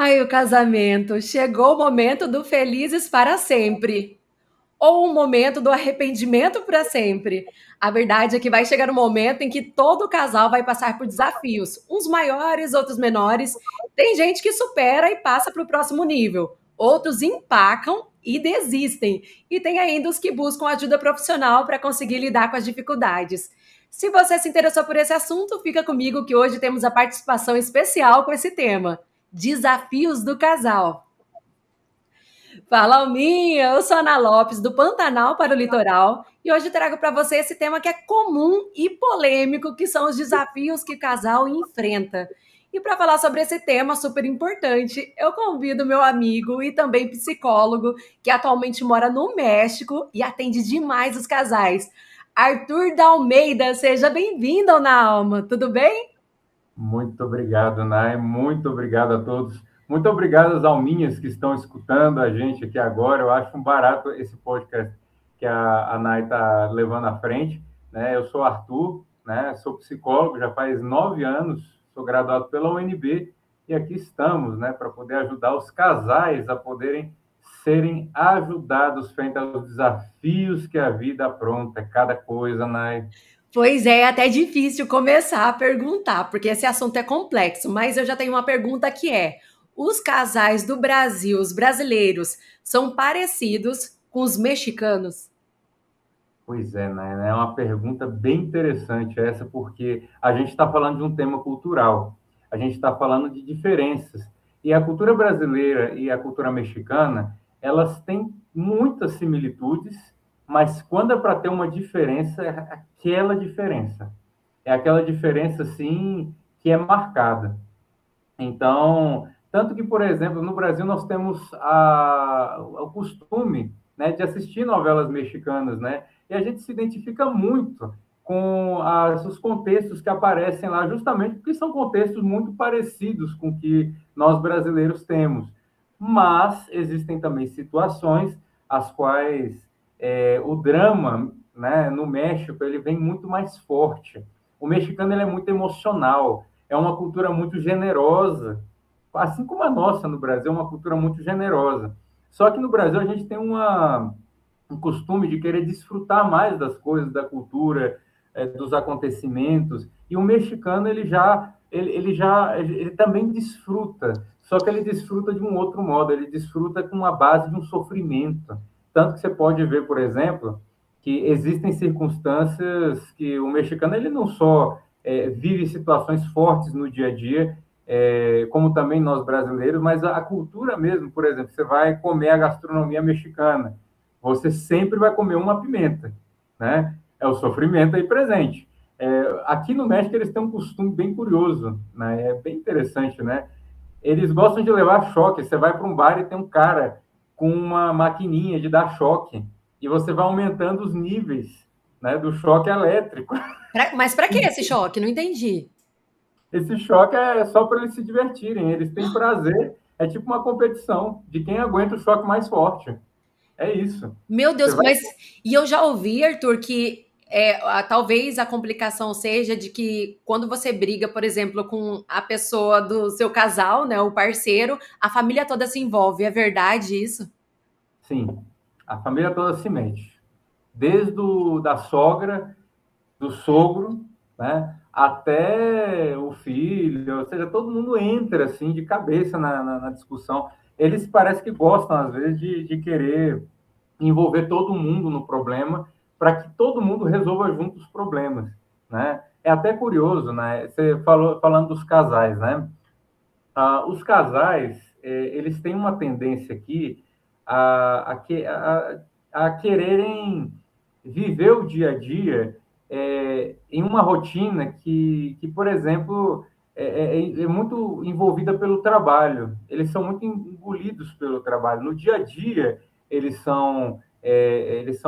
Ai, o casamento. Chegou o momento do felizes para sempre. Ou o momento do arrependimento para sempre. A verdade é que vai chegar um momento em que todo casal vai passar por desafios, uns maiores, outros menores. Tem gente que supera e passa para o próximo nível. Outros empacam e desistem. E tem ainda os que buscam ajuda profissional para conseguir lidar com as dificuldades. Se você se interessou por esse assunto, fica comigo que hoje temos a participação especial com esse tema: desafios do casal. Fala, Alminha! Eu sou Ana Lopes, do Pantanal para o Litoral, e hoje trago para você esse tema que é comum e polêmico, que são os desafios que o casal enfrenta. E para falar sobre esse tema super importante, eu convido meu amigo e também psicólogo, que atualmente mora no México e atende demais os casais. Arthur da Almeida, seja bem-vindo, Na Alma, tudo bem? Muito obrigado, Nai. Muito obrigado a todos. Muito obrigado às alminhas que estão escutando a gente aqui agora. Eu acho um barato esse podcast que a Nai está levando à frente. Né? Eu sou Arthur, né? Sou psicólogo já faz 9 anos, sou graduado pela UNB e aqui estamos, né, para poder ajudar os casais a poderem serem ajudados frente aos desafios que a vida apronta. É cada coisa, Nai. Pois é até difícil começar a perguntar, porque esse assunto é complexo, mas eu já tenho uma pergunta que é: os casais do Brasil, os brasileiros, são parecidos com os mexicanos? Pois é, né? É uma pergunta bem interessante essa, porque a gente está falando de um tema cultural, a gente está falando de diferenças. E a cultura brasileira e a cultura mexicana, elas têm muitas similitudes, mas quando é para ter uma diferença, é aquela diferença. É aquela diferença, assim, que é marcada. Então, tanto que, por exemplo, no Brasil nós temos o costume, né, de assistir novelas mexicanas, né? E a gente se identifica muito com os contextos que aparecem lá, justamente porque são contextos muito parecidos com o que nós brasileiros temos. Mas existem também situações as quais o drama, né, no México, ele vem muito mais forte. O mexicano ele é muito emocional, é uma cultura muito generosa, assim como a nossa no Brasil, é uma cultura muito generosa. Só que no Brasil a gente tem um costume de querer desfrutar mais das coisas, da cultura, dos acontecimentos, e o mexicano ele também desfruta, só que ele desfruta de um outro modo, ele desfruta com a base de um sofrimento. Tanto que você pode ver, por exemplo, que existem circunstâncias que o mexicano ele não só vive situações fortes no dia a dia, como também nós brasileiros, mas a cultura mesmo, por exemplo, você vai comer a gastronomia mexicana, você sempre vai comer uma pimenta, né? É o sofrimento aí presente. Aqui no México eles têm um costume bem curioso, né? É bem interessante, né? Eles gostam de levar choque. Você vai para um bar e tem um cara com uma maquininha de dar choque e você vai aumentando os níveis, né, do choque elétrico. Mas para que esse choque? Não entendi. Esse choque é só para eles se divertirem, eles têm prazer, é tipo uma competição de quem aguenta o choque mais forte. É isso. Meu Você Deus, vai. mas e eu já ouvi, Arthur, que talvez a complicação seja de que quando você briga, por exemplo, com a pessoa do seu casal, né, o parceiro, a família toda se envolve. É verdade isso? Sim, a família toda se mete. Desde da sogra, do sogro, né, até o filho, ou seja, todo mundo entra assim de cabeça na discussão. Eles parece que gostam, às vezes, de querer envolver todo mundo no problema para que todo mundo resolva junto os problemas, né? É até curioso, né? Você falando dos casais, né? Os casais, eles têm uma tendência aqui a quererem viver o dia a dia em uma rotina por exemplo, é muito envolvida pelo trabalho. Eles são muito engolidos pelo trabalho. No dia a dia, eles são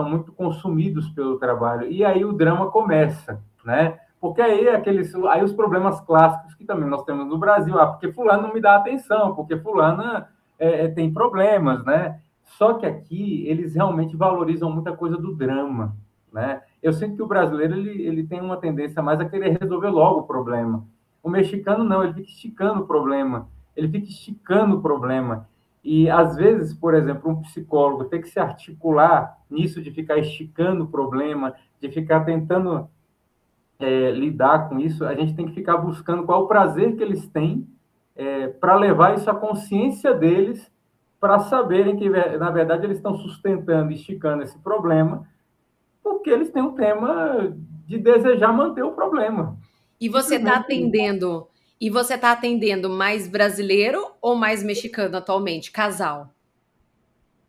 muito consumidos pelo trabalho. E aí o drama começa, né? Porque aí os problemas clássicos que também nós temos no Brasil, porque fulano não me dá atenção, porque fulana tem problemas, né? Só que aqui eles realmente valorizam muita coisa do drama, né? Eu sinto que o brasileiro ele tem uma tendência mais a querer resolver logo o problema. O mexicano não, ele fica esticando o problema. ele fica esticando o problema. E, às vezes, por exemplo, um psicólogo tem que se articular nisso de ficar esticando o problema, de ficar tentando lidar com isso, a gente tem que ficar buscando qual o prazer que eles têm para levar isso à consciência deles, para saberem que, na verdade, eles estão sustentando, esticando esse problema, porque eles têm um tema de desejar manter o problema. E você está Simplesmente isso. atendendo, e você está atendendo mais brasileiro ou mais mexicano atualmente? Casal.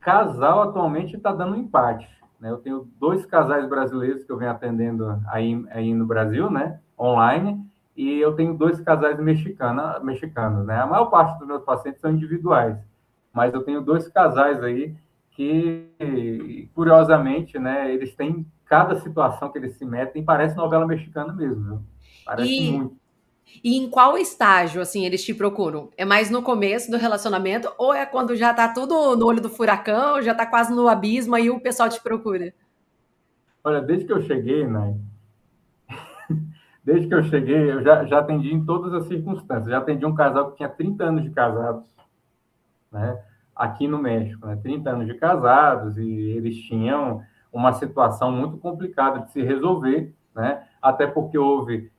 Casal atualmente está dando um empate. Né? Eu tenho 2 casais brasileiros que eu venho atendendo aí no Brasil, né? Online, e eu tenho 2 casais mexicanos. Né? A maior parte dos meus pacientes são individuais, mas eu tenho 2 casais aí que, curiosamente, né, eles têm cada situação que eles se metem, parece novela mexicana mesmo, viu? Parece E, muito. e em qual estágio, assim, eles te procuram? É mais no começo do relacionamento ou é quando já tá tudo no olho do furacão, já tá quase no abismo aí o pessoal te procura? Olha, desde que eu cheguei, né, desde que eu cheguei, eu já atendi em todas as circunstâncias. Já atendi um casal que tinha 30 anos de casados, né? Aqui no México, né? 30 anos de casados, e eles tinham uma situação muito complicada de se resolver, né? Até porque houve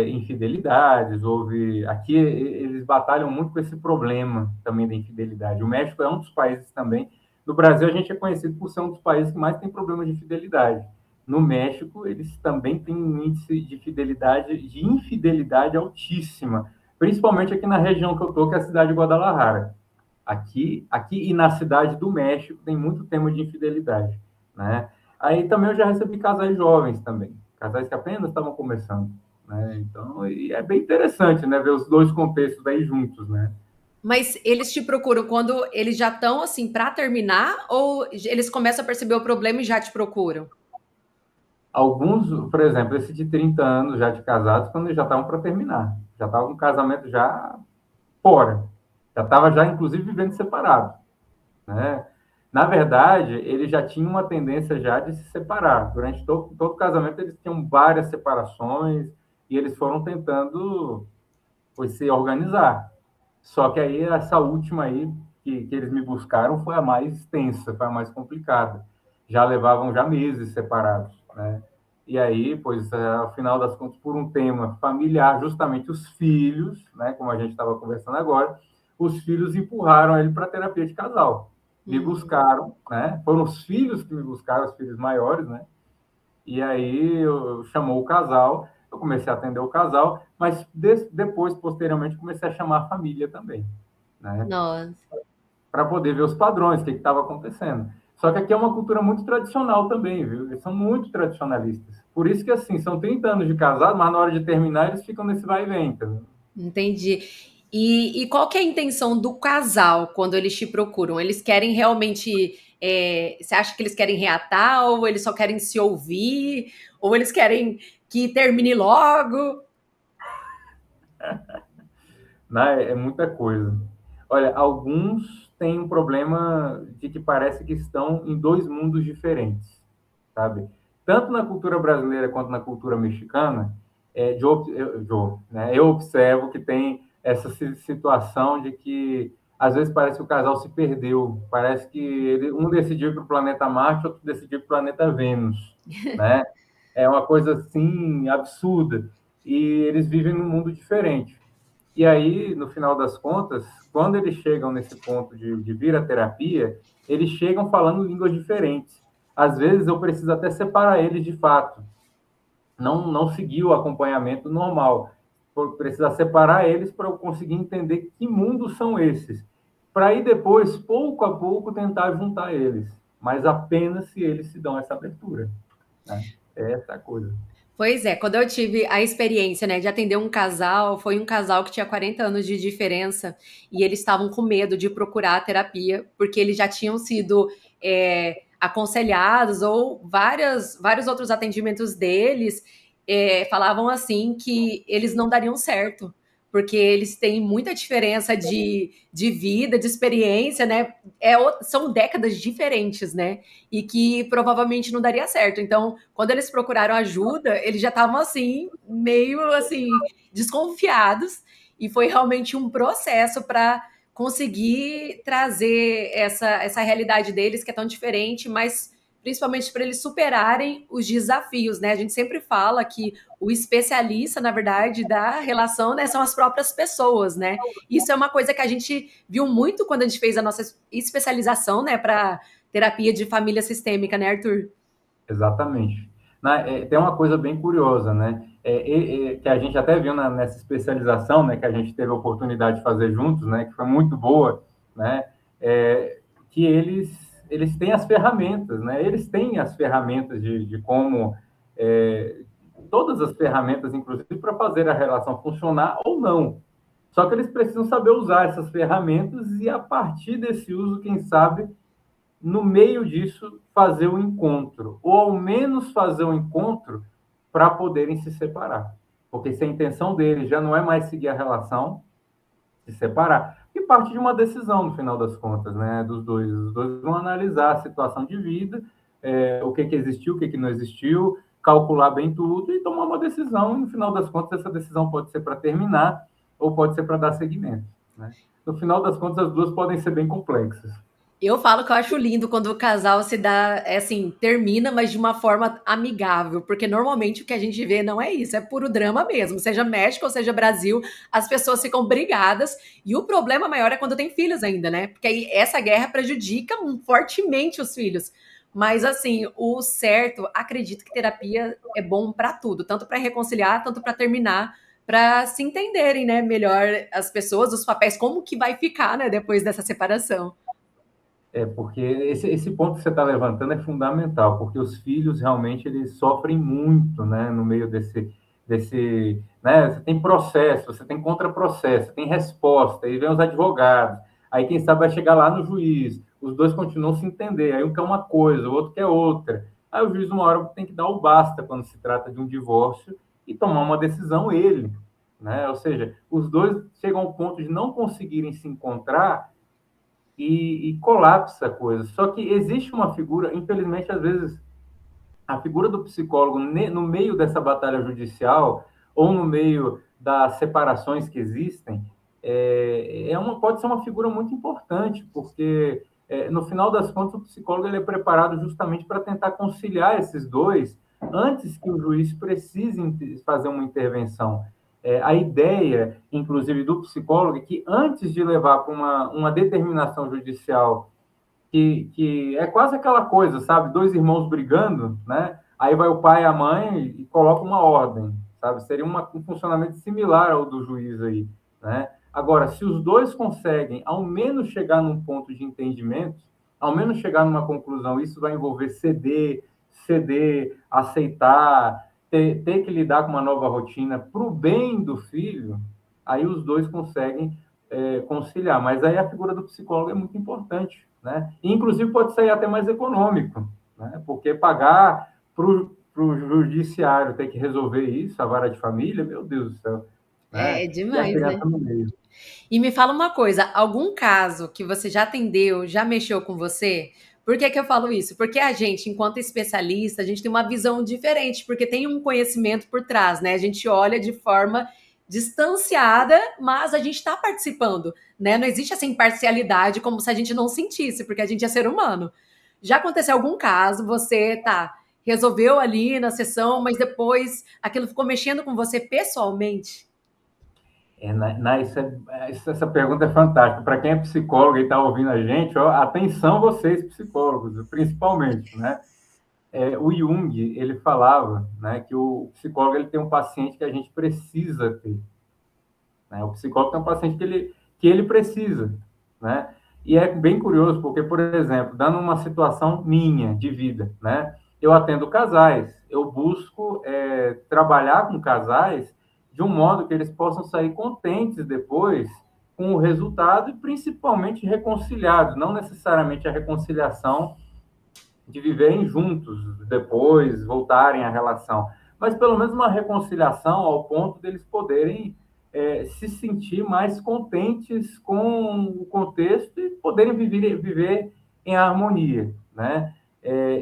infidelidades, houve... Aqui eles batalham muito com esse problema também da infidelidade. O México é um dos países também... No Brasil, a gente é conhecido por ser um dos países que mais tem problemas de infidelidade. No México, eles também têm um índice de infidelidade altíssima, principalmente aqui na região que eu estou, que é a cidade de Guadalajara. Aqui e na cidade do México tem muito tema de infidelidade, né? Aí também eu já recebi casais jovens também, casais que apenas estavam começando, né? Então, e é bem interessante, né, ver os 2 contextos aí juntos, né? Mas eles te procuram quando eles já estão assim para terminar ou eles começam a perceber o problema e já te procuram? Alguns, por exemplo, esse de 30 anos já de casados, quando já estavam para terminar, já estava com o casamento já fora, já estava já inclusive vivendo separado, né? Na verdade, ele já tinha uma tendência já de se separar. Durante todo o casamento, eles tinham várias separações e eles foram tentando se organizar. Só que aí, essa última aí, que eles me buscaram, foi a mais extensa, foi a mais complicada. Já levavam já meses separados, né? E aí, pois, ao final das contas, por um tema familiar, justamente os filhos, né, como a gente estava conversando agora, os filhos empurraram ele para a terapia de casal. Me buscaram, né? Foram os filhos que me buscaram, os filhos maiores, né? E aí eu chamou o casal, eu comecei a atender o casal, mas depois, posteriormente, comecei a chamar a família também, né? Nossa. Para poder ver os padrões, o que estava acontecendo. Só que aqui é uma cultura muito tradicional também, viu? Eles são muito tradicionalistas. Por isso que, assim, são 30 anos de casado, mas na hora de terminar eles ficam nesse vai e vem, entendeu? Entendi. E qual que é a intenção do casal quando eles te procuram? Eles querem realmente. Você acha que eles querem reatar, ou eles só querem se ouvir, ou eles querem que termine logo? Né? É muita coisa. Olha, alguns têm um problema de que parece que estão em 2 mundos diferentes, sabe? Tanto na cultura brasileira quanto na cultura mexicana, eu observo que tem essa situação de que às vezes parece que o casal se perdeu, parece que um decidiu ir para o planeta Marte, outro decidiu ir para o planeta Vênus, né? É uma coisa assim absurda e eles vivem num mundo diferente. E aí, no final das contas, quando eles chegam nesse ponto de vir à terapia, eles chegam falando línguas diferentes. Às vezes eu preciso até separar eles de fato, não seguir o acompanhamento normal. Precisar separar eles para eu conseguir entender que mundos são esses. Para aí depois, pouco a pouco, tentar juntar eles. Mas apenas se eles se dão essa abertura. Né? É essa a coisa. Pois é, quando eu tive a experiência, né, de atender um casal, foi um casal que tinha 40 anos de diferença e eles estavam com medo de procurar a terapia, porque eles já tinham sido aconselhados ou vários outros atendimentos deles falavam assim que eles não dariam certo, porque eles têm muita diferença de vida, de experiência, né? São décadas diferentes, né? E que provavelmente não daria certo. Então, quando eles procuraram ajuda, eles já estavam assim, meio assim, desconfiados. e foi realmente um processo para conseguir trazer essa realidade deles, que é tão diferente, mas principalmente para eles superarem os desafios, né? A gente sempre fala que o especialista, na verdade, da relação, né, são as próprias pessoas, né? Isso é uma coisa que a gente viu muito quando a gente fez a nossa especialização, né, para terapia de família sistêmica, né, Arthur? Exatamente. Tem uma coisa bem curiosa, né? Que a gente até viu nessa especialização, né? Que a gente teve a oportunidade de fazer juntos, né? Que foi muito boa, né? Que eles têm as ferramentas, né? Eles têm as ferramentas de como todas as ferramentas, inclusive para fazer a relação funcionar ou não. Só que eles precisam saber usar essas ferramentas e a partir desse uso, quem sabe no meio disso, fazer o encontro, ou ao menos fazer o encontro para poderem se separar. Porque se a intenção deles já não é mais seguir a relação, se separar, e parte de uma decisão, no final das contas, né, dos dois. Os dois vão analisar a situação de vida, o que existiu, o que não existiu, calcular bem tudo e tomar uma decisão, e no final das contas, essa decisão pode ser para terminar ou pode ser para dar seguimento. Né? No final das contas, as duas podem ser bem complexas. Eu falo que eu acho lindo quando o casal se dá, assim, termina, mas de uma forma amigável, porque normalmente o que a gente vê não é isso, é puro drama mesmo. Seja México ou seja Brasil, as pessoas ficam brigadas e o problema maior é quando tem filhos ainda, né? Porque aí essa guerra prejudica fortemente os filhos. Mas assim, o certo, acredito que terapia é bom para tudo, tanto para reconciliar, tanto para terminar, para se entenderem, né, melhor as pessoas, os papéis, como que vai ficar, né, depois dessa separação. Porque esse ponto que você está levantando é fundamental, porque os filhos realmente eles sofrem muito, né, no meio né, você tem processo, você tem contraprocesso, tem resposta, aí vem os advogados, aí quem sabe vai chegar lá no juiz, os dois continuam se entender, aí um quer uma coisa, o outro quer outra, aí o juiz uma hora tem que dar o basta quando se trata de um divórcio e tomar uma decisão ele, né, ou seja, os dois chegam ao ponto de não conseguirem se encontrar e colapsa a coisa. Só que existe uma figura, infelizmente, às vezes, a figura do psicólogo no meio dessa batalha judicial ou no meio das separações que existem, pode ser uma figura muito importante, porque no final das contas o psicólogo ele é preparado justamente para tentar conciliar esses dois antes que o juiz precise fazer uma intervenção. A ideia, inclusive, do psicólogo é que antes de levar para uma determinação judicial que é quase aquela coisa, sabe? Dois irmãos brigando, né? Aí vai o pai e a mãe e coloca uma ordem, sabe? Seria um funcionamento similar ao do juiz aí, né? Agora, se os dois conseguem, ao menos chegar num ponto de entendimento, ao menos chegar numa conclusão, isso vai envolver ceder, aceitar, ter que lidar com uma nova rotina para o bem do filho, aí os dois conseguem conciliar. Mas aí a figura do psicólogo é muito importante, né? E, inclusive, pode sair até mais econômico, né? Porque pagar para o judiciário ter que resolver isso, a vara de família, meu Deus do céu. É Né? E a demais, né? criança no meio. E me fala uma coisa, algum caso que você já atendeu, já mexeu com você? Por que que eu falo isso? Porque a gente, enquanto especialista, a gente tem uma visão diferente, porque tem um conhecimento por trás, né? A gente olha de forma distanciada, mas a gente está participando, né? Não existe essa imparcialidade como se a gente não sentisse, porque a gente é ser humano. Já aconteceu algum caso, você resolveu ali na sessão, mas depois aquilo ficou mexendo com você pessoalmente? Essa pergunta é fantástica. Para quem é psicólogo e está ouvindo a gente, ó, atenção vocês, psicólogos, principalmente, né? O Jung, ele falava, né, que o psicólogo ele tem um paciente que a gente precisa ter. Né? O psicólogo tem um paciente que ele precisa. Né? E é bem curioso, porque, por exemplo, dando uma situação minha de vida, né? Eu atendo casais, eu busco trabalhar com casais de um modo que eles possam sair contentes depois com o resultado e principalmente reconciliados, não necessariamente a reconciliação de viverem juntos depois, voltarem à relação, mas pelo menos uma reconciliação ao ponto deles poderem se sentir mais contentes com o contexto e poderem viver em harmonia, né?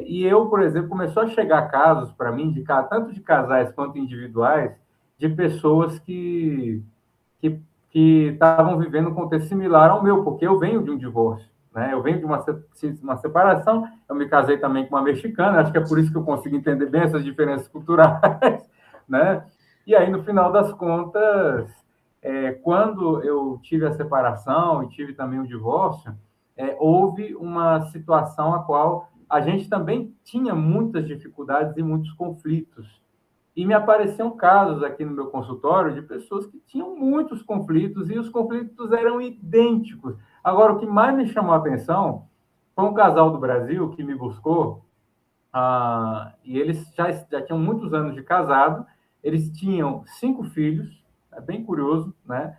E eu, por exemplo, começou a chegar casos para mim, tanto de casais quanto individuais, de pessoas que que estavam vivendo um contexto similar ao meu, porque eu venho de um divórcio, né? Eu venho de uma separação, eu me casei também com uma mexicana, acho que é por isso que eu consigo entender bem essas diferenças culturais, né? E aí, no final das contas, quando eu tive a separação e tive também o divórcio, houve uma situação a qual a gente também tinha muitas dificuldades e muitos conflitos. E me apareciam casos aqui no meu consultório de pessoas que tinham muitos conflitos e os conflitos eram idênticos. Agora, o que mais me chamou a atenção foi um casal do Brasil que me buscou, e eles já tinham muitos anos de casado, eles tinham 5 filhos, é bem curioso, né?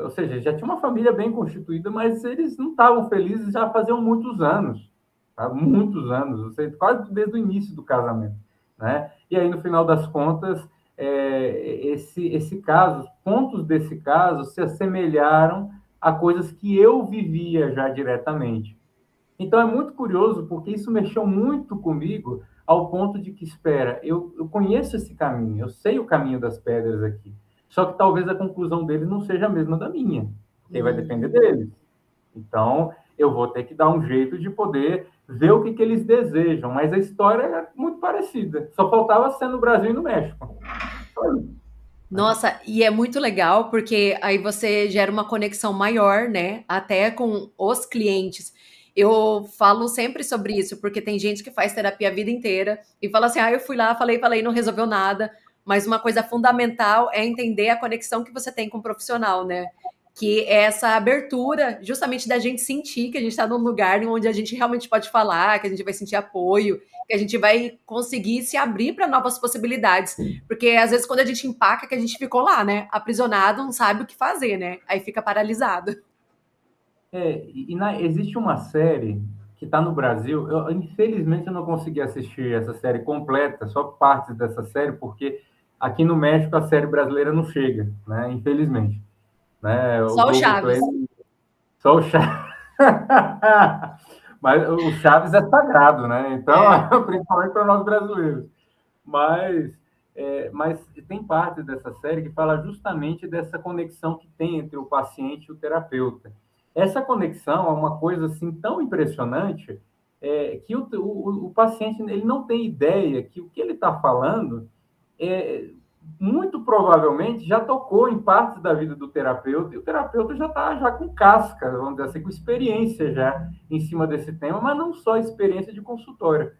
Ou seja, já tinha uma família bem constituída, mas eles não estavam felizes já faziam muitos anos, tá? Muitos anos, ou seja, quase desde o início do casamento, né? E aí, no final das contas, esse caso, pontos desse caso se assemelharam a coisas que eu vivia já diretamente. Então, é muito curioso, porque isso mexeu muito comigo, ao ponto de que, espera, eu conheço esse caminho, eu sei o caminho das pedras aqui, só que talvez a conclusão deles não seja a mesma da minha, porque vai depender deles. Então, eu vou ter que dar um jeito de poder ver o que eles desejam, mas a história é muito parecida, só faltava ser no Brasil e no México. Nossa, e é muito legal porque aí você gera uma conexão maior, né? Até com os clientes. Eu falo sempre sobre isso, porque tem gente que faz terapia a vida inteira e fala assim: ah, eu fui lá, falei, não resolveu nada. Mas uma coisa fundamental é entender a conexão que você tem com o profissional, né? Que é essa abertura, justamente da gente sentir que a gente está num lugar onde a gente realmente pode falar, que a gente vai sentir apoio, que a gente vai conseguir se abrir para novas possibilidades. Porque às vezes quando a gente empaca, que a gente ficou lá, né? Aprisionado, não sabe o que fazer, né? Aí fica paralisado. Existe uma série que está no Brasil. Infelizmente, eu não consegui assistir essa série completa, só partes dessa série, porque aqui no México a série brasileira não chega, né? Infelizmente, né? O Só o Globoplay, Chaves. só o Chaves. Mas o Chaves é sagrado, né? Então, É. principalmente para nós brasileiros. Mas, mas tem parte dessa série que fala justamente dessa conexão que tem entre o paciente e o terapeuta. Essa conexão é uma coisa assim tão impressionante, que o paciente ele não tem ideia que o que ele está falando é, muito provavelmente já tocou em partes da vida do terapeuta, e o terapeuta já está já com casca, vamos dizer assim, com experiência já em cima desse tema, mas não só experiência de consultório,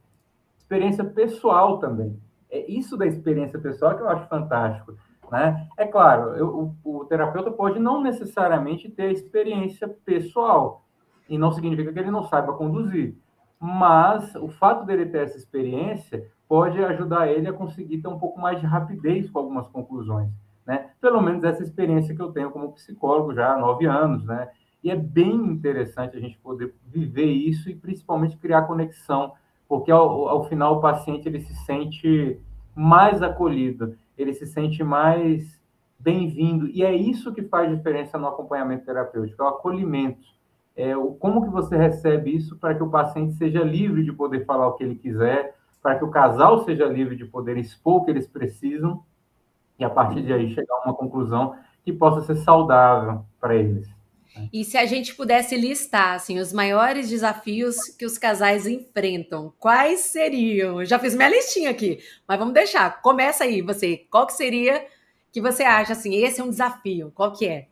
experiência pessoal também. É isso da experiência pessoal que eu acho fantástico, né? É claro, o terapeuta pode não necessariamente ter a experiência pessoal, e não significa que ele não saiba conduzir, mas o fato dele ter essa experiência pode ajudar ele a conseguir ter um pouco mais de rapidez com algumas conclusões, né? Pelo menos essa experiência que eu tenho como psicólogo já há 9 anos, né? E é bem interessante a gente poder viver isso e principalmente criar conexão, porque ao final o paciente ele se sente mais acolhido, ele se sente mais bem-vindo, e é isso que faz diferença no acompanhamento terapêutico, é o acolhimento. Como que você recebe isso para que o paciente seja livre de poder falar o que ele quiser, para que o casal seja livre de poder expor o que eles precisam, e a partir de aí chegar a uma conclusão que possa ser saudável para eles. E se a gente pudesse listar assim, os maiores desafios que os casais enfrentam, quais seriam? Eu já fiz minha listinha aqui, mas vamos deixar. Começa aí, você. Qual que seria que você acha assim? Esse é um desafio. Qual que é?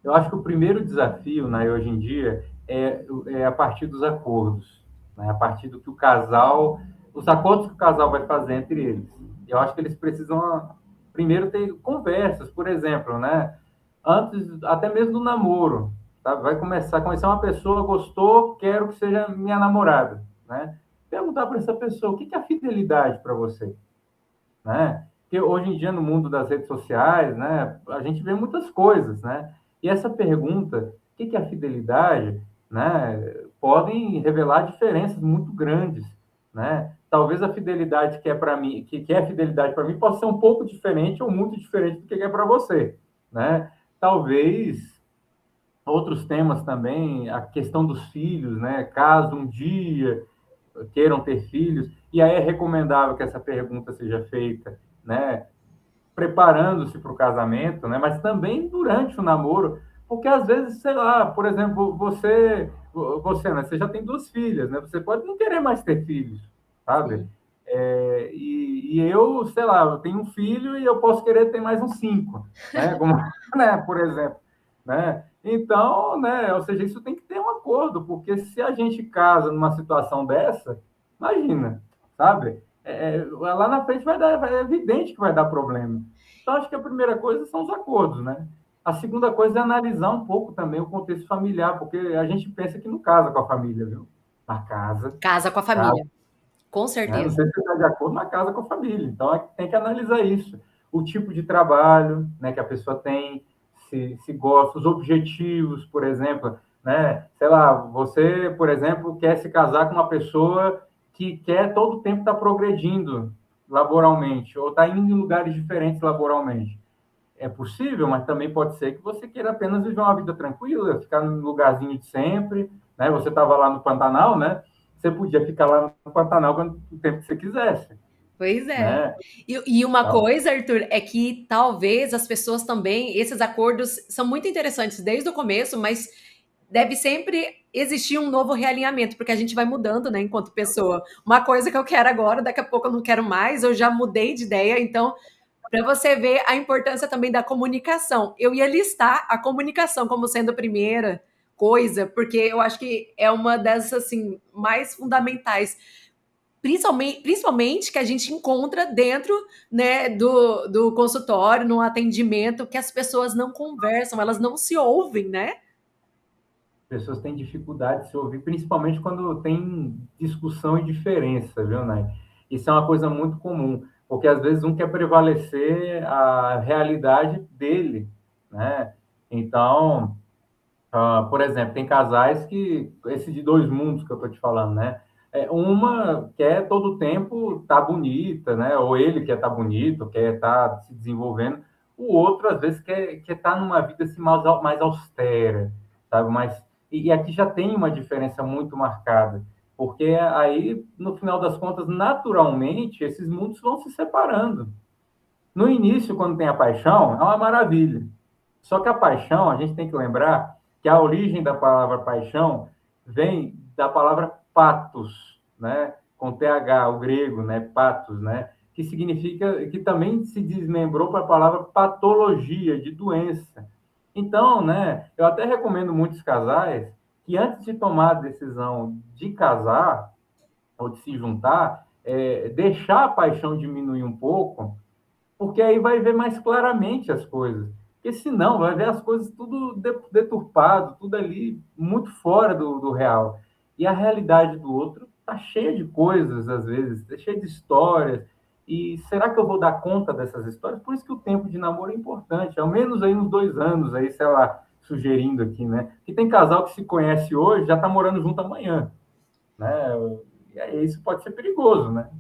Eu acho que o primeiro desafio, né, hoje em dia, é a partir dos acordos, né, a partir do que o casal, os acordos que o casal vai fazer entre eles. Eu acho que eles precisam, primeiro, ter conversas, por exemplo, né, antes, até mesmo do namoro, tá? Vai começar a conhecer uma pessoa, gostou, quero que seja minha namorada, né? Perguntar para essa pessoa, o que é a fidelidade para você? Né? Porque hoje em dia, no mundo das redes sociais, né, a gente vê muitas coisas, né? E essa pergunta, o que é a fidelidade, né, podem revelar diferenças muito grandes, né? Talvez a fidelidade que é para mim, que é fidelidade para mim, possa ser um pouco diferente ou muito diferente do que é para você, né? Talvez outros temas também, a questão dos filhos, né? Caso um dia queiram ter filhos, e aí é recomendável que essa pergunta seja feita, né, preparando-se para o casamento, né? Mas também durante o namoro, porque às vezes, sei lá, por exemplo, né? Você já tem duas filhas, né? Você pode não querer mais ter filhos, sabe? Sim. E eu, sei lá, eu tenho um filho e eu posso querer ter mais uns cinco, né? Como, né? Por exemplo, né? Então, né? Ou seja, isso tem que ter um acordo, porque se a gente casa numa situação dessa, imagina, sabe? Lá na frente é evidente que vai dar problema. Então, acho que a primeira coisa são os acordos, né? A segunda coisa é analisar um pouco também o contexto familiar, porque a gente pensa que não casa com a família, viu? Na casa, Casa com a casa, família, com né? Não certeza. sei se você está de acordo, na casa com a família. Então, tem que analisar isso. O tipo de trabalho, né, que a pessoa tem, se gosta, os objetivos, por exemplo, né? Sei lá, você, por exemplo, quer se casar com uma pessoa que quer todo o tempo estar progredindo laboralmente, ou está indo em lugares diferentes laboralmente. É possível, mas também pode ser que você queira apenas viver uma vida tranquila, ficar no lugarzinho de sempre, né? Você estava lá no Pantanal, né? Você podia ficar lá no Pantanal o tempo que você quisesse, Pois é. né? E uma Então, coisa, Arthur, é que talvez as pessoas também, esses acordos são muito interessantes desde o começo, mas deve sempre existir um novo realinhamento, porque a gente vai mudando, né, enquanto pessoa. Uma coisa que eu quero agora, daqui a pouco eu não quero mais, eu já mudei de ideia, então, para você ver a importância também da comunicação. Eu ia listar a comunicação como sendo a primeira coisa, porque eu acho que é uma das assim mais fundamentais, principalmente que a gente encontra dentro, né, do consultório, no atendimento, que as pessoas não conversam, elas não se ouvem, né? pessoas têm dificuldade de se ouvir, principalmente quando tem discussão e diferença, viu, Nay? Isso é uma coisa muito comum, porque às vezes um quer prevalecer a realidade dele, né? Então, por exemplo, tem casais que, esse de dois mundos que eu estou te falando, né? Uma quer todo o tempo estar bonita, né? Ou ele quer estar bonito, quer estar se desenvolvendo. O outro, às vezes, quer estar numa vida assim, mais austera, sabe? E aqui já tem uma diferença muito marcada, porque aí, no final das contas, naturalmente, esses mundos vão se separando. No início, quando tem a paixão, é uma maravilha. Só que a paixão, a gente tem que lembrar que a origem da palavra paixão vem da palavra patos, né? Com TH, o grego, né? Patos, né? Que significa, que também se desmembrou para a palavra patologia, de doença. Então, né? Eu até recomendo muitos casais que antes de tomar a decisão de casar ou de se juntar, deixar a paixão diminuir um pouco, porque aí vai ver mais claramente as coisas. Porque senão vai ver as coisas tudo deturpado, tudo ali muito fora do real. E a realidade do outro está cheia de coisas, às vezes, tá cheia de histórias. E será que eu vou dar conta dessas histórias? Por isso que o tempo de namoro é importante, ao menos aí uns 2 anos, aí, sei lá, sugerindo aqui, né? Que tem casal que se conhece hoje, já está morando junto amanhã, né? E aí isso pode ser perigoso, né?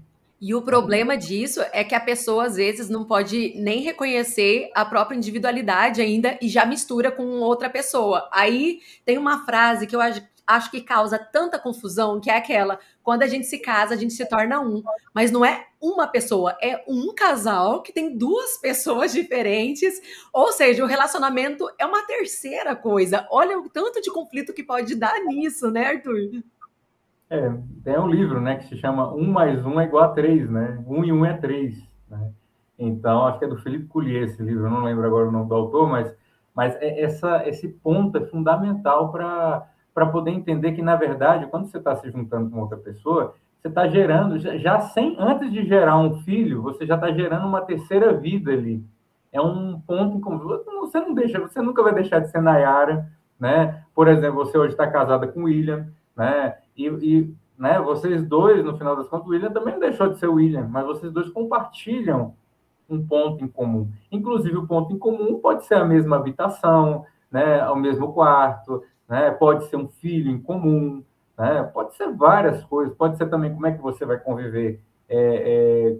E o Então, problema disso é que a pessoa às vezes não pode nem reconhecer a própria individualidade ainda e já mistura com outra pessoa. Aí tem uma frase que eu acho que causa tanta confusão, que é aquela: quando a gente se casa, a gente se torna um. Mas não é uma pessoa, é um casal que tem duas pessoas diferentes. Ou seja, o relacionamento é uma terceira coisa. Olha o tanto de conflito que pode dar nisso, né, Arthur? tem um livro, né, que se chama Um mais um é igual a três, né? Um e um é três, né? Então, acho que é do Felipe Collier esse livro, eu não lembro agora o nome do autor, mas esse ponto é fundamental para poder entender que, na verdade, quando você está se juntando com outra pessoa, você está gerando, antes de gerar um filho, você já está gerando uma terceira vida ali. É um ponto em comum. Você nunca vai deixar de ser Nayara, né? Por exemplo, você hoje está casada com o William, né? Né, vocês dois, no final das contas, o William também não deixou de ser o William, mas vocês dois compartilham um ponto em comum. Inclusive, o ponto em comum pode ser a mesma habitação, né, o mesmo quarto, né, pode ser um filho em comum, né, pode ser várias coisas, pode ser também como é que você vai conviver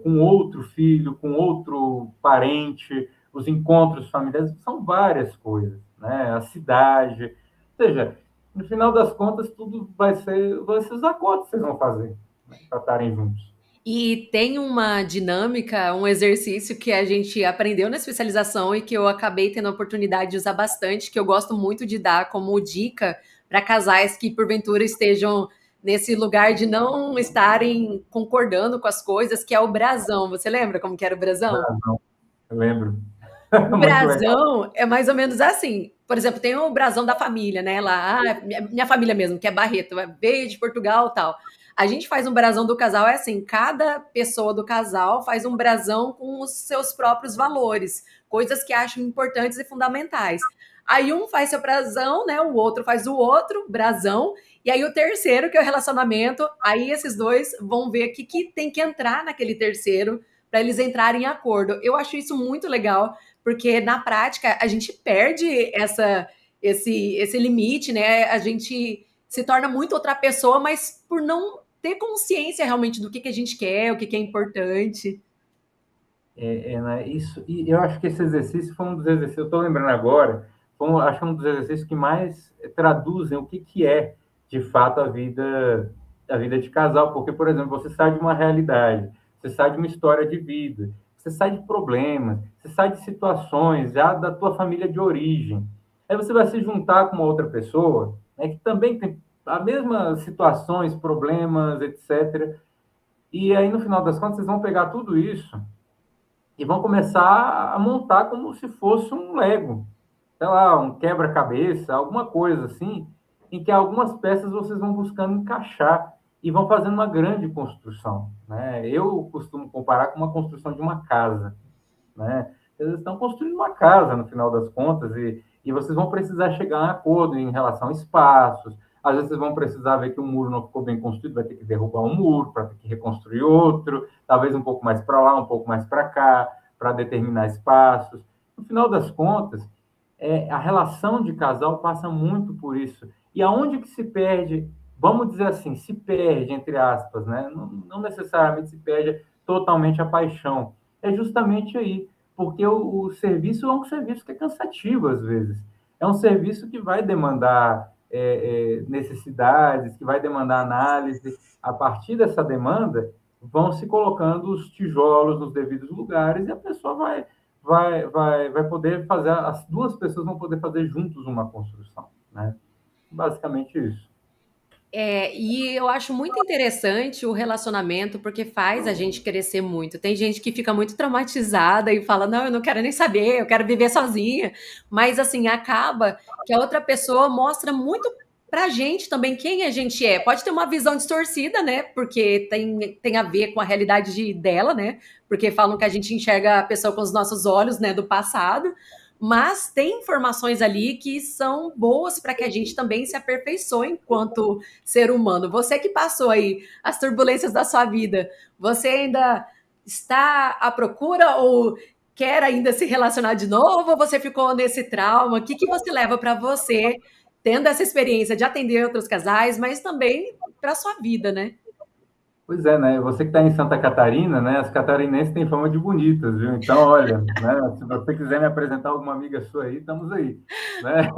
com outro filho, com outro parente, os encontros familiares, são várias coisas, né, a cidade, ou seja, no final das contas, tudo vai ser os acordos que vocês vão fazer, né, para estarem juntos. E tem uma dinâmica, um exercício que a gente aprendeu na especialização e que eu acabei tendo a oportunidade de usar bastante, que eu gosto muito de dar como dica para casais que porventura estejam nesse lugar de não estarem concordando com as coisas, que é o brasão. Você lembra como que era o brasão? Eu lembro. O Muito legal. brasão é mais ou menos assim. Por exemplo, tem o brasão da família, né? Lá, minha família mesmo, que é Barreto, veio de Portugal, tal. A gente faz um brasão do casal, é assim, cada pessoa do casal faz um brasão com os seus próprios valores, coisas que acham importantes e fundamentais. Aí um faz seu brasão, né? O outro faz o outro brasão, e aí o terceiro, que é o relacionamento, aí esses dois vão ver o que tem que entrar naquele terceiro para eles entrarem em acordo. Eu acho isso muito legal, porque na prática a gente perde esse limite, né? A gente se torna muito outra pessoa, mas por não ter consciência realmente do que a gente quer, o que é importante. Né, isso, e eu acho que esse exercício foi um dos exercícios, eu estou lembrando agora, acho um dos exercícios que mais traduzem o que é, de fato, a vida de casal, porque, por exemplo, você sai de uma realidade, você sai de uma história de vida, você sai de problemas, você sai de situações já da tua família de origem. Aí você vai se juntar com uma outra pessoa, né, que também tem as mesmas situações, problemas, etc. E aí, no final das contas, vocês vão pegar tudo isso e vão começar a montar como se fosse um Lego, sei lá, um quebra-cabeça, alguma coisa assim, em que algumas peças vocês vão buscando encaixar e vão fazendo uma grande construção, né? Eu costumo comparar com uma construção de uma casa, né? Eles estão construindo uma casa no final das contas e vocês vão precisar chegar a um acordo em relação a espaços. Às vezes vocês vão precisar ver que um muro não ficou bem construído, vai ter que derrubar um muro para ter que reconstruir outro, talvez um pouco mais para lá, um pouco mais para cá, para determinar espaços. No final das contas, a relação de casal passa muito por isso. E aonde que se perde, vamos dizer assim, se perde, entre aspas, né? Não necessariamente se perde totalmente a paixão. É justamente aí, porque o serviço é um serviço que é cansativo às vezes. É um serviço que vai demandar necessidades, que vai demandar análise. A partir dessa demanda, vão se colocando os tijolos nos devidos lugares e a pessoa vai poder fazer, as duas pessoas vão poder fazer juntos uma construção, né? Basicamente isso. E eu acho muito interessante o relacionamento, porque faz a gente crescer muito. Tem gente que fica muito traumatizada e fala: não, eu não quero nem saber, eu quero viver sozinha. Mas, assim, acaba que a outra pessoa mostra muito pra gente também quem a gente é. Pode ter uma visão distorcida, né? Porque tem a ver com a realidade dela, né? Porque falam que a gente enxerga a pessoa com os nossos olhos, né, do passado. Mas tem informações ali que são boas para que a gente também se aperfeiçoe enquanto ser humano. Você que passou aí as turbulências da sua vida, você ainda está à procura ou quer ainda se relacionar de novo? Ou você ficou nesse trauma? O que você leva para você, tendo essa experiência de atender outros casais, mas também para a sua vida, né? Pois é, né? Você que está em Santa Catarina, né? As catarinenses têm fama de bonitas, viu? Então, olha, né? Se você quiser me apresentar alguma amiga sua aí, estamos aí, né?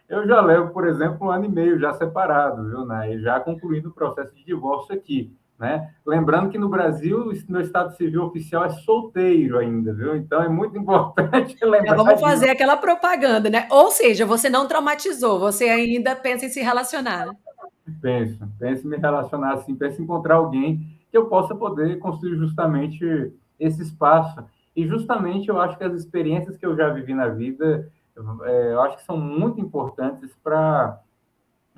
Eu já levo, por exemplo, 1 ano e meio já separado, viu? Né? E já concluindo o processo de divórcio aqui, né? Lembrando que no Brasil, o meu estado civil oficial é solteiro ainda, viu? Então, é muito importante Já lembrar vamos disso. fazer aquela propaganda, né? Ou seja, você não traumatizou, você ainda pensa em se relacionar. Penso em me relacionar assim, penso em encontrar alguém que eu possa poder construir justamente esse espaço. E justamente eu acho que as experiências que eu já vivi na vida, eu acho que são muito importantes para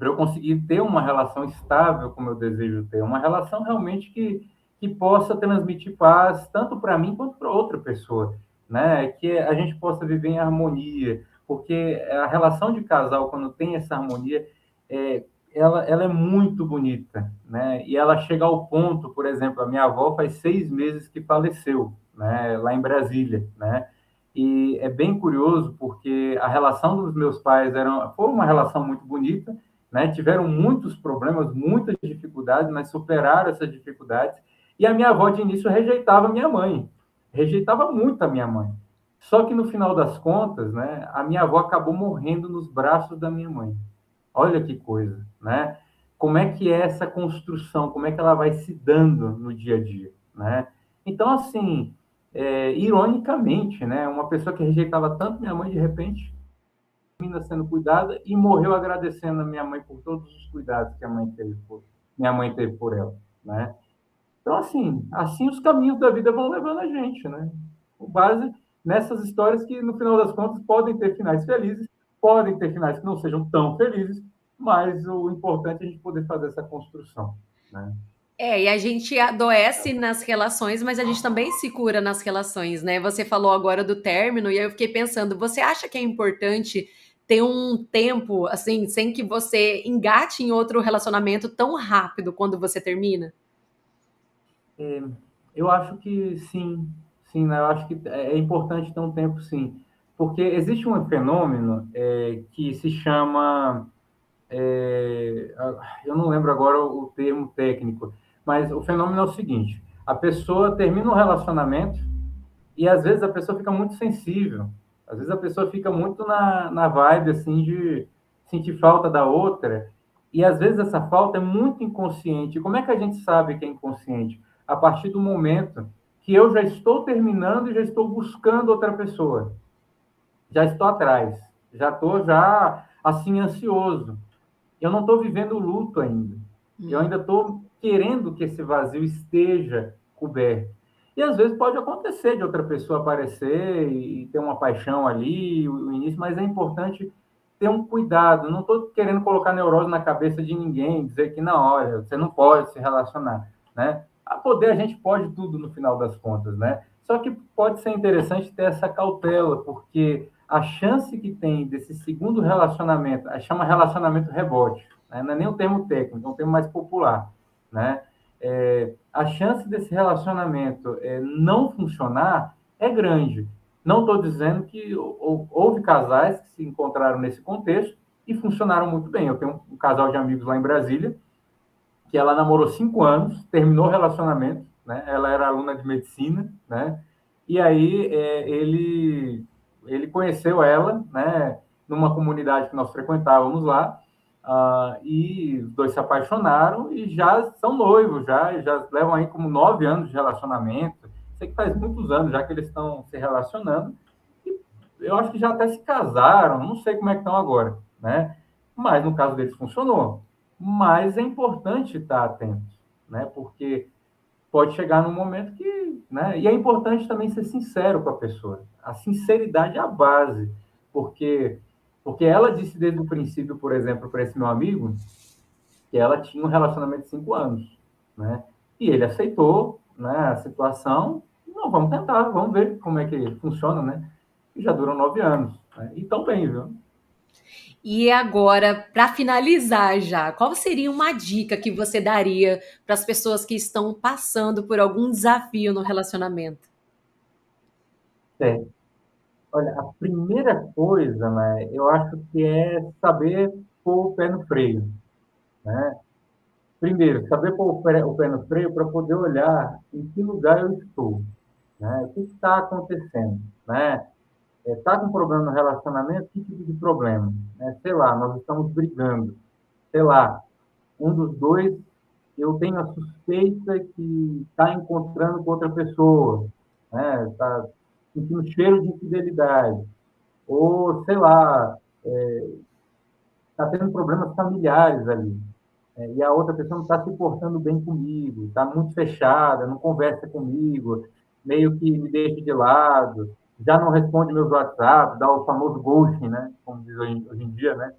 eu conseguir ter uma relação estável como eu desejo ter, uma relação realmente que possa transmitir paz tanto para mim quanto para outra pessoa, né? Que a gente possa viver em harmonia, porque a relação de casal, quando tem essa harmonia, é, ela é muito bonita, né? E ela chega ao ponto, por exemplo, a minha avó faz 6 meses que faleceu, né? Lá em Brasília, né? E é bem curioso porque a relação dos meus pais foi uma relação muito bonita, né? Tiveram muitos problemas, muitas dificuldades, mas superaram essas dificuldades. E a minha avó, de início, rejeitava a minha mãe, rejeitava muito a minha mãe. Só que no final das contas, né, a minha avó acabou morrendo nos braços da minha mãe. Olha que coisa, né? como é que é essa construção, como é que ela vai se dando no dia a dia, né? Então, assim, ironicamente, né, uma pessoa que rejeitava tanto minha mãe, de repente, termina sendo cuidada e morreu agradecendo a minha mãe por todos os cuidados que minha mãe teve por ela, né? Então, assim os caminhos da vida vão levando a gente, né? Com base nessas histórias que, no final das contas, podem ter finais felizes, podem ter finais que não sejam tão felizes, mas o importante é a gente poder fazer essa construção, né? E a gente adoece nas relações, mas a gente também se cura nas relações, né? Você falou agora do término, e aí eu fiquei pensando, você acha que é importante ter um tempo, assim, sem que você engate em outro relacionamento tão rápido quando você termina? Eu acho que sim, né? Eu acho que é importante ter um tempo, sim, porque existe um fenômeno que se chama eu não lembro agora o termo técnico, mas o fenômeno é o seguinte: a pessoa termina um relacionamento e às vezes a pessoa fica muito sensível, às vezes a pessoa fica muito na vibe assim de sentir falta da outra, e às vezes essa falta é muito inconsciente. Como é que a gente sabe que é inconsciente? A partir do momento que eu já estou terminando e já estou buscando outra pessoa, já estou atrás, já estou já assim ansioso, eu não estou vivendo o luto ainda. Eu ainda estou querendo que esse vazio esteja coberto. E às vezes pode acontecer de outra pessoa aparecer e ter uma paixão ali, o início, mas é importante ter um cuidado. Não estou querendo colocar neurose na cabeça de ninguém, dizer que na hora você não pode se relacionar, né? A poder a gente pode tudo no final das contas, né? Só que pode ser interessante ter essa cautela, porque a chance que tem desse segundo relacionamento, chama relacionamento rebote, né? Não é nem um termo técnico, é um termo mais popular, né? A chance desse relacionamento não funcionar é grande. Não estou dizendo que houve casais que se encontraram nesse contexto e funcionaram muito bem. Eu tenho um casal de amigos lá em Brasília que ela namorou 5 anos, terminou o relacionamento, né? Ela era aluna de medicina, né? E aí ele conheceu ela, né? Numa comunidade que nós frequentávamos lá, e os dois se apaixonaram e já são noivos, já levam aí como 9 anos de relacionamento. Sei que faz muitos anos já que eles estão se relacionando. E eu acho que já até se casaram, não sei como é que estão agora, né? Mas no caso deles funcionou. Mas é importante estar atento, né? Porque pode chegar num momento que, né? E é importante também ser sincero com a pessoa. A sinceridade é a base, porque ela disse desde o princípio, por exemplo, para esse meu amigo, que ela tinha um relacionamento de 5 anos, né? E ele aceitou, né, a situação. Não, vamos tentar, vamos ver como é que funciona, né? E já duram 9 anos, né? E tão bem, viu? E agora, para finalizar já, qual seria uma dica que você daria para as pessoas que estão passando por algum desafio no relacionamento? É. Olha, a primeira coisa, né, eu acho que é saber pôr o pé no freio, né? Primeiro, saber pôr o pé no freio para poder olhar em que lugar eu estou, né? O que está acontecendo, né? Está com problema no relacionamento? Que tipo de problema? Sei lá, nós estamos brigando. Sei lá, um dos dois, eu tenho a suspeita que está encontrando com outra pessoa, né? Está sentindo cheiro de infidelidade. Ou, sei lá, está tendo problemas familiares ali, e a outra pessoa não está se portando bem comigo, está muito fechada, não conversa comigo, meio que me deixa de lado, já não responde meus WhatsApp, dá o famoso ghosting, né? Como diz hoje em dia, né?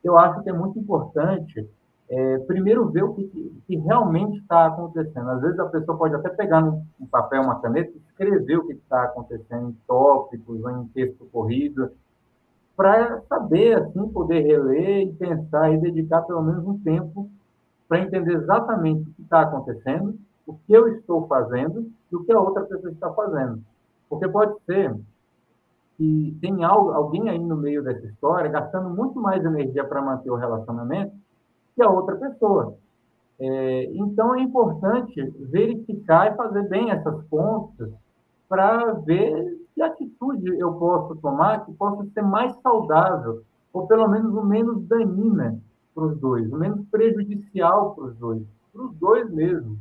Eu acho que é muito importante, primeiro ver o que realmente está acontecendo. Às vezes a pessoa pode até pegar um papel, uma caneta e escrever o que está acontecendo em tópicos ou em texto corrido, para saber, assim, poder reler e pensar e dedicar pelo menos um tempo para entender exatamente o que está acontecendo, o que eu estou fazendo e o que a outra pessoa está fazendo. Porque pode ser que tem alguém aí no meio dessa história gastando muito mais energia para manter o relacionamento que a outra pessoa. Então é importante verificar e fazer bem essas contas para ver que atitude eu posso tomar que possa ser mais saudável, ou pelo menos o menos danina, para os dois, o menos prejudicial para os dois mesmo,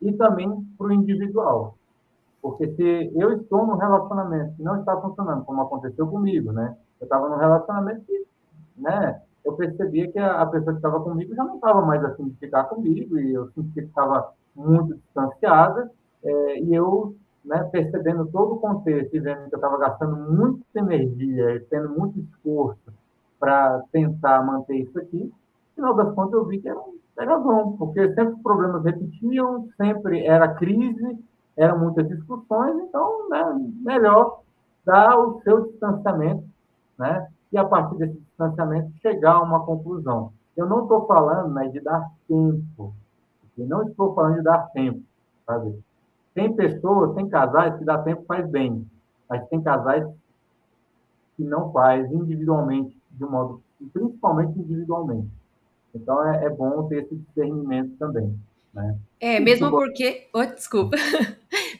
e também para o individual. Porque se eu estou num relacionamento que não está funcionando, como aconteceu comigo, né? Eu estava num relacionamento que, né? Eu percebia que a pessoa que estava comigo já não estava mais afim de ficar comigo e eu sentia que estava muito distanciada e eu, né, percebendo todo o contexto e vendo que eu estava gastando muita energia e tendo muito esforço para tentar manter isso aqui, no final das contas eu vi que era bom, porque sempre os problemas repetiam, sempre era crise, eram muitas discussões, então, né, melhor dar o seu distanciamento, né, e a partir desse distanciamento chegar a uma conclusão. Eu não estou falando, né, de dar tempo, eu não estou falando de dar tempo, sabe? Tem pessoas, tem casais que dá tempo faz bem, mas tem casais que não faz individualmente, de um modo, principalmente individualmente. Então é bom ter esse discernimento também, né? Isso, Mesmo porque. Oh, desculpa.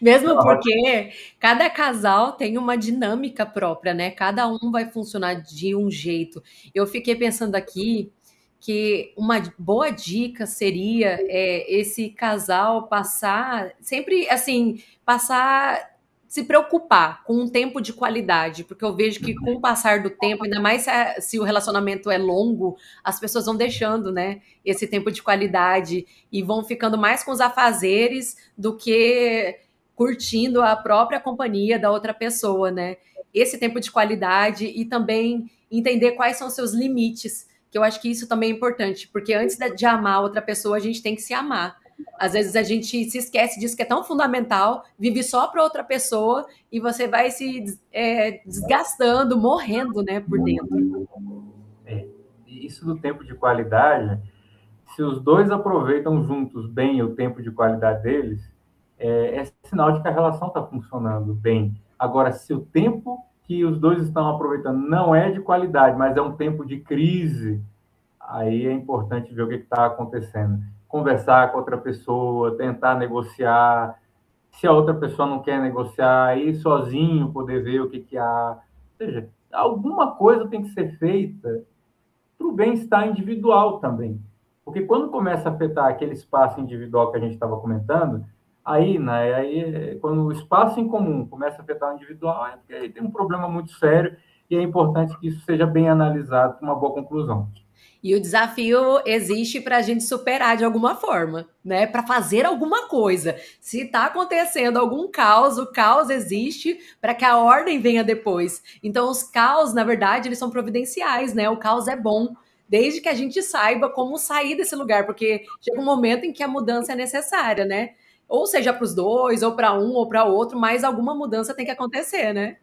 Mesmo porque cada casal tem uma dinâmica própria, né? Cada um vai funcionar de um jeito. Eu fiquei pensando aqui que uma boa dica seria esse casal passar, sempre assim, passar, se preocupar com um tempo de qualidade, porque eu vejo que com o passar do tempo, ainda mais se o relacionamento é longo, as pessoas vão deixando, né, esse tempo de qualidade e vão ficando mais com os afazeres do que curtindo a própria companhia da outra pessoa, né? Esse tempo de qualidade e também entender quais são os seus limites, que eu acho que isso também é importante, porque antes de amar outra pessoa, a gente tem que se amar. Às vezes a gente se esquece disso que é tão fundamental, vive só para outra pessoa e você vai se desgastando, morrendo, né, por dentro. Isso do tempo de qualidade, se os dois aproveitam juntos bem o tempo de qualidade deles, é sinal de que a relação está funcionando bem. Agora, se o tempo que os dois estão aproveitando não é de qualidade, mas é um tempo de crise, aí é importante ver o que está acontecendo. Conversar com outra pessoa, tentar negociar. Se a outra pessoa não quer negociar, ir sozinho, poder ver o que há. Ou seja, alguma coisa tem que ser feita para o bem-estar individual também. Porque quando começa a afetar aquele espaço individual que a gente estava comentando, aí, né, aí, quando o espaço em comum começa a afetar o individual, é porque aí tem um problema muito sério e é importante que isso seja bem analisado com uma boa conclusão. E o desafio existe para a gente superar de alguma forma, né? Para fazer alguma coisa. Se está acontecendo algum caos, o caos existe para que a ordem venha depois. Então, os caos, na verdade, eles são providenciais, né? O caos é bom, desde que a gente saiba como sair desse lugar, porque chega um momento em que a mudança é necessária, né? Ou seja, para os dois, ou para um, ou para outro, mas alguma mudança tem que acontecer, né?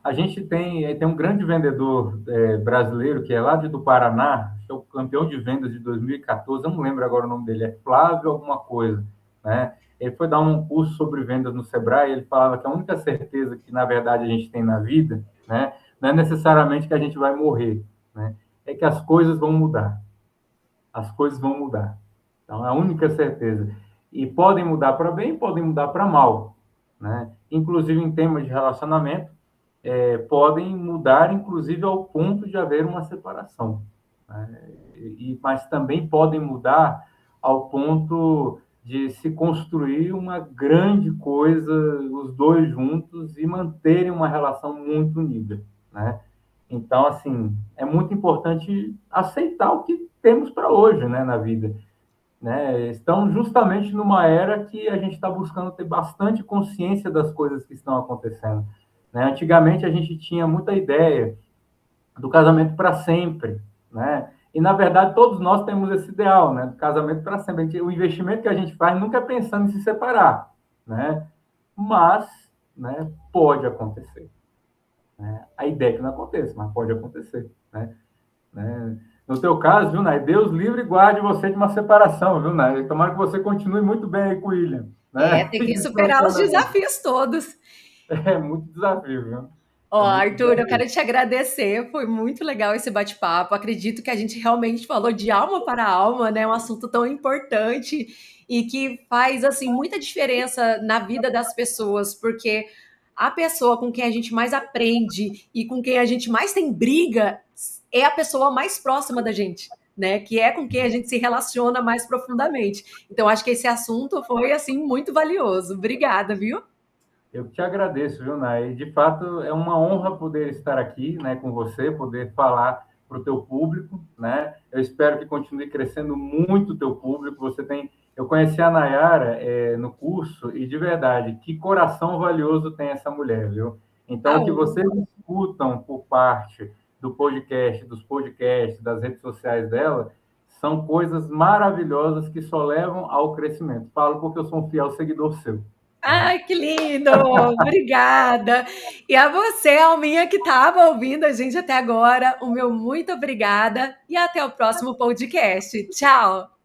A gente tem um grande vendedor brasileiro que é lá do Paraná, que é o campeão de vendas de 2014, eu não lembro agora o nome dele, é Flávio alguma coisa, né? Ele foi dar um curso sobre vendas no Sebrae e ele falava que a única certeza que, na verdade, a gente tem na vida, né, não é necessariamente que a gente vai morrer, né? É que as coisas vão mudar. As coisas vão mudar. Então, é a única certeza. E podem mudar para bem, podem mudar para mal, né? Inclusive em temas de relacionamento, podem mudar, inclusive ao ponto de haver uma separação, né? Mas também podem mudar ao ponto de se construir uma grande coisa, os dois juntos, e manterem uma relação muito unida, né? Então, assim, é muito importante aceitar o que temos para hoje, né, na vida, né? Estamos justamente numa era que a gente está buscando ter bastante consciência das coisas que estão acontecendo, né? Antigamente a gente tinha muita ideia do casamento para sempre, né? E na verdade todos nós temos esse ideal, né? Do casamento para sempre. O investimento que a gente faz nunca é pensando em se separar, né? Mas, né, pode acontecer, né? A ideia é que não aconteça, mas pode acontecer, né? No teu caso, viu, Nai? Deus livre e guarde você de uma separação, viu, Nai? Tomara que você continue muito bem aí com o William, né? Tem que superar os desafios todos. É muito desafio, viu? Ó, É muito Arthur, eu desafio. quero te agradecer, foi muito legal esse bate-papo. Acredito que a gente realmente falou de alma para alma, né? Um assunto tão importante e que faz assim muita diferença na vida das pessoas, porque a pessoa com quem a gente mais aprende e com quem a gente mais tem briga é a pessoa mais próxima da gente, né? Que é com quem a gente se relaciona mais profundamente. Então, acho que esse assunto foi, assim, muito valioso. Obrigada, viu? Eu te agradeço, viu, Nay? De fato, é uma honra poder estar aqui, né, com você, poder falar para o teu público, né? Eu espero que continue crescendo muito o teu público. Você tem, eu conheci a Nayara no curso e de verdade, que coração valioso tem essa mulher, viu? Então, Ah, o que vocês escutam por parte do podcast, dos podcasts, das redes sociais dela, são coisas maravilhosas que só levam ao crescimento. Falo porque eu sou um fiel seguidor seu. ai, que lindo! Obrigada. E a você, Alminha, que estava ouvindo a gente até agora, o meu muito obrigada e até o próximo podcast. Tchau!